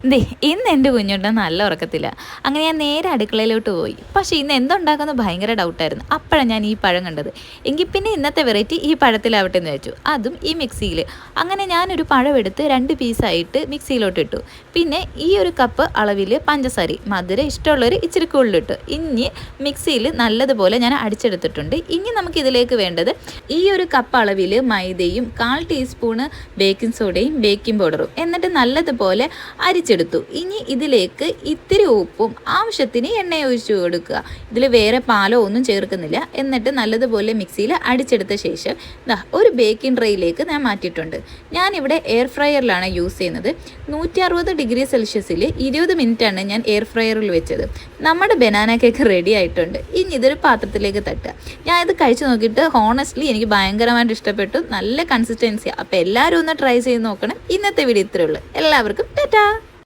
ദേ ഇന്ന് എൻ്റെ കുഞ്ഞുണ്ട നല്ല ഉറക്കത്തില്ല. അങ്ങനെ ഞാൻ നേരെ അടുക്കളയിലോട്ട് പോയി. പക്ഷേ ഇന്ന് എന്തുണ്ടാക്കുമെന്ന് ഭയങ്കര ഡൗട്ടായിരുന്നു. അപ്പോഴാണ് ഞാൻ ഈ പഴം കണ്ടത്. എങ്കിൽ പിന്നെ ഇന്നത്തെ വെറൈറ്റി ഈ പഴത്തിലാവട്ടെ എന്ന് വെച്ചു. അതും ഈ മിക്സിയിൽ. അങ്ങനെ ഞാനൊരു പഴം എടുത്ത് 2 പീസായിട്ട് മിക്സിയിലോട്ട് ഇട്ടു. പിന്നെ ഈ ഒരു കപ്പ് അളവിൽ പഞ്ചസാര മധുരം ഇഷ്ടമുള്ളവർ ഇച്ചിരി കൂടുതലിട്ടു. ഇനി മിക്സിയിൽ നല്ലതുപോലെ ഞാൻ അടിച്ചെടുത്തിട്ടുണ്ട്. ഇനി നമുക്കിതിലേക്ക് വേണ്ടത് ഈ ഒരു കപ്പ് അളവിൽ മൈദയും 1/4 ടീസ്പൂണ് ബേക്കിംഗ് സോഡയും ബേക്കിംഗ് പൗഡറും എന്നിട്ട് നല്ലതുപോലെ അരിച്ചെടുത്തു. ഇനി ഇതിലേക്ക് ഇത്തിരി ഉപ്പും ആവശ്യത്തിന് എണ്ണ ഒഴിച്ചു കൊടുക്കുക. ഇതിൽ വേറെ പാലോ ഒന്നും ചേർക്കുന്നില്ല. എന്നിട്ട് നല്ലതുപോലെ മിക്സിയിൽ അടിച്ചെടുത്ത ശേഷം ഒരു ബേക്കിംഗ് ട്രേയിലേക്ക് ഞാൻ മാറ്റിയിട്ടുണ്ട്. ഞാനിവിടെ എയർ ഫ്രയറിലാണ് യൂസ് ചെയ്യുന്നത്. 160°C 20 മിനിറ്റാണ് ഞാൻ എയർ ഫ്രയറിൽ വെച്ചത്. നമ്മുടെ ബനാന കേക്ക് റെഡി ആയിട്ടുണ്ട്. ഇനി ഇതൊരു പാത്രത്തിലേക്ക് തട്ടുക. ഞാൻ ഇത് കഴിച്ചു നോക്കിയിട്ട് ഹോണസ്റ്റ്ലി എനിക്ക് ഭയങ്കരമായിട്ട് ഇഷ്ടപ്പെട്ടു. നല്ല കൺസിസ്റ്റൻസിയാണ്. അപ്പോൾ എല്ലാവരും ഒന്ന് ട്രൈ ചെയ്ത് നോക്കണം. ഇന്നത്തെ വീഡിയോ ഇത്രയേ ഉള്ളൂ. എല്ലാവർക്കും ടാറ്റാ.